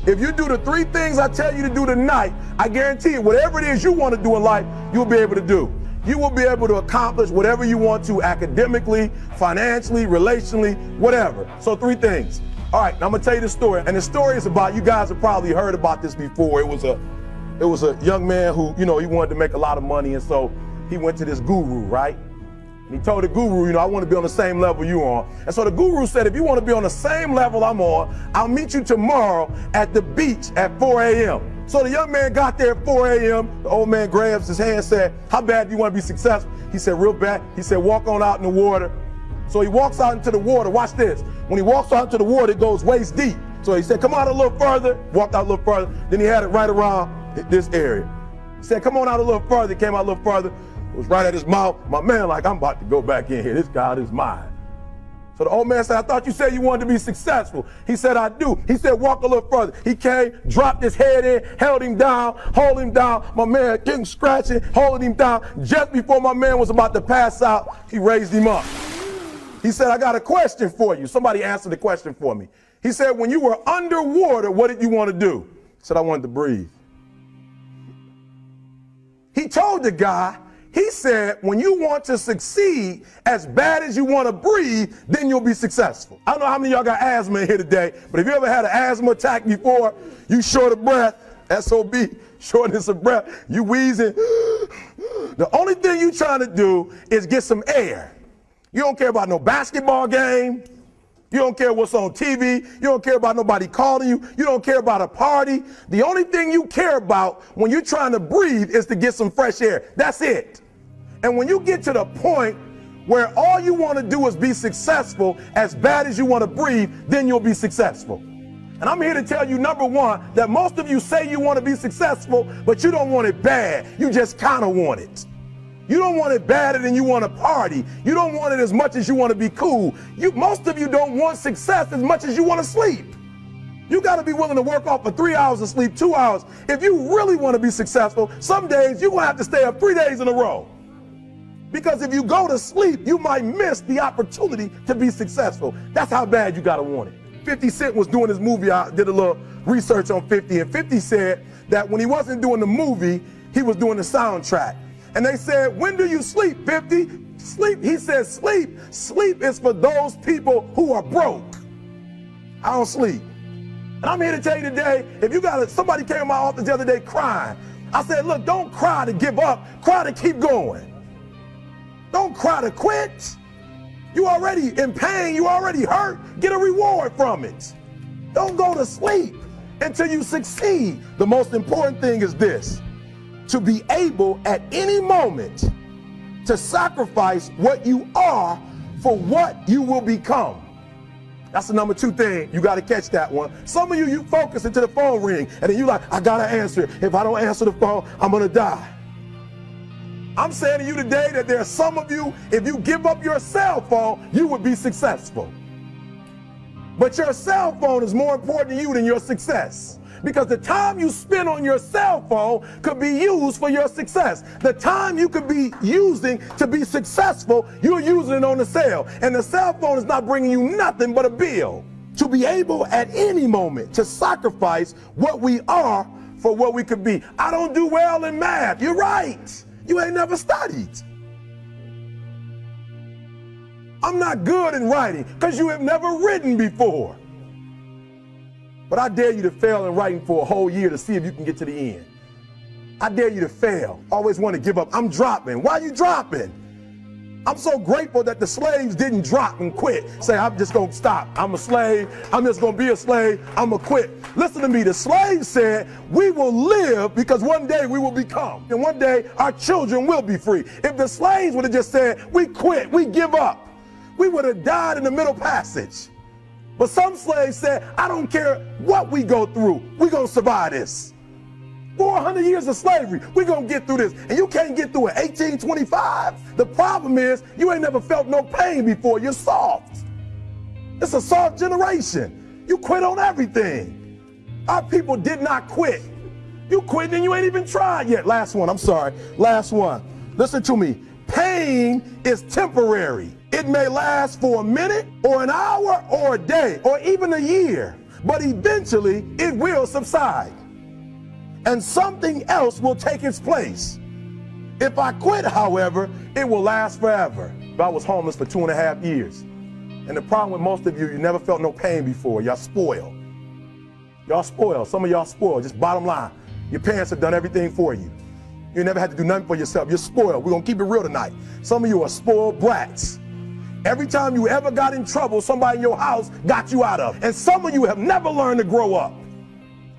If you do the 3 things I tell you to do tonight, I guarantee you, whatever it is you want to do in life, you'll be able to do. You will be able to accomplish whatever you want to academically, financially, relationally, whatever. So 3 things. All right, now I'm gonna tell you the story. And the story is about, you guys have probably heard about this before. It was a young man who, he wanted to make a lot of money, and so he went to this guru, right? And he told the guru, I want to be on the same level you on. And so the guru said, if you want to be on the same level I'm on, I'll meet you tomorrow at the beach at 4 a.m. So the young man got there at 4 a.m. The old man grabs his hand and said, how bad do you want to be successful? He said, real bad. He said, walk on out in the water. So he walks out into the water. Watch this. When he walks out into the water, it goes waist deep. So he said, come out a little further. Walked out a little further. Then he had it right around this area. He said, come on out a little further. He came out a little further. It was right at his mouth. My man, like, I'm about to go back in here. This God is mine. So the old man said, I thought you said you wanted to be successful. He said, I do. He said, walk a little further. He came, dropped his head in, held him down, hold him down. My man getting scratching, holding him down. Just before my man was about to pass out, he raised him up. He said, I got a question for you. Somebody answered the question for me. He said, when you were underwater, what did you want to do? He said, I wanted to breathe. He told the guy, he said, when you want to succeed as bad as you want to breathe, then you'll be successful. I don't know how many of y'all got asthma in here today, but if you ever had an asthma attack before, you short of breath, SOB, shortness of breath, you wheezing. The only thing you trying to do is get some air. You don't care about no basketball game. You don't care what's on TV. You don't care about nobody calling you. You don't care about a party. The only thing you care about when you're trying to breathe is to get some fresh air. That's it. And when you get to the point where all you want to do is be successful as bad as you want to breathe, then you'll be successful. And I'm here to tell you, number one, that most of you say you want to be successful, but you don't want it bad. You just kind of want it. You don't want it badder than you want to party. You don't want it as much as you want to be cool. Most of you don't want success as much as you want to sleep. You got to be willing to work off for 3 hours of sleep, 2 hours. If you really want to be successful, some days you're going to have to stay up 3 days in a row. Because if you go to sleep, you might miss the opportunity to be successful. That's how bad you got to want it. 50 Cent was doing his movie. I did a little research on 50, and 50 said that when he wasn't doing the movie, he was doing the soundtrack. And they said, when do you sleep, 50? Sleep, he said, sleep. Sleep is for those people who are broke. I don't sleep. And I'm here to tell you today, if you got somebody came to my office the other day crying. I said, look, don't cry to give up, cry to keep going. Don't cry to quit. You already in pain, you already hurt, get a reward from it. Don't go to sleep until you succeed. The most important thing is this, to be able at any moment to sacrifice what you are for what you will become. That's the number 2 thing. You got to catch that one. Some of you focus until the phone ring, and then you like, I got to answer. If I don't answer the phone, I'm going to die. I'm saying to you today that there are some of you, if you give up your cell phone, you would be successful. But your cell phone is more important to you than your success. Because the time you spend on your cell phone could be used for your success. The time you could be using to be successful, you're using it on the cell. And the cell phone is not bringing you nothing but a bill. To be able at any moment to sacrifice what we are for what we could be. I don't do well in math. You're right. You ain't never studied. I'm not good in writing because you have never written before. But I dare you to fail in writing for a whole year to see if you can get to the end. I dare you to fail. Always want to give up. I'm dropping. Why are you dropping? I'm so grateful that the slaves didn't drop and quit. Say, I'm just going to stop. I'm a slave. I'm just going to be a slave. I'm going to quit. Listen to me. The slaves said, we will live because one day we will become. And one day our children will be free. If the slaves would have just said, we quit, we give up, we would have died in the Middle Passage. But some slaves said, I don't care what we go through. We're going to survive this. 400 years of slavery, we're going to get through this. And you can't get through it. 1825. The problem is you ain't never felt no pain before. You're soft. It's a soft generation. You quit on everything. Our people did not quit. You quit and you ain't even tried yet. Last one, I'm sorry. Last one. Listen to me. Pain is temporary. It may last for a minute or an hour or a day or even a year. but eventually it will subside. And something else will take its place. If I quit, however, it will last forever. I was homeless for 2.5 years. And the problem with most of you, you never felt no pain before. Y'all spoiled. Y'all spoiled. Some of y'all spoiled. Just bottom line. Your parents have done everything for you. You never had to do nothing for yourself. You're spoiled. We're going to keep it real tonight. Some of you are spoiled brats. Every time you ever got in trouble, somebody in your house got you out of it. And some of you have never learned to grow up.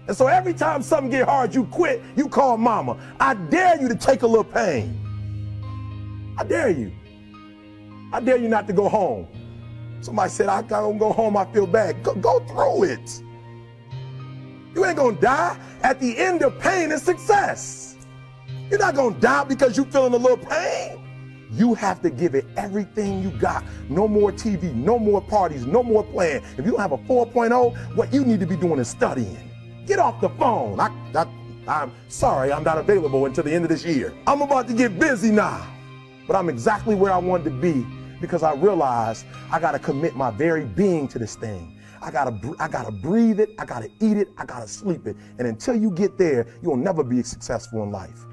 And so every time something get hard, you quit, you call mama. I dare you to take a little pain. I dare you. I dare you not to go home. Somebody said, I gotta go home, I feel bad. Go through it. You ain't gonna die. At the end of pain is success. You're not gonna die because you're feeling a little pain. You have to give it everything you got. No more TV, no more parties, no more playing. If you don't have a 4.0, what you need to be doing is studying. Get off the phone. I'm sorry, I'm not available until the end of this year. I'm about to get busy now, but I'm exactly where I wanted to be because I realized I gotta commit my very being to this thing. I gotta breathe it, I gotta eat it, I gotta sleep it. And until you get there, you'll never be successful in life.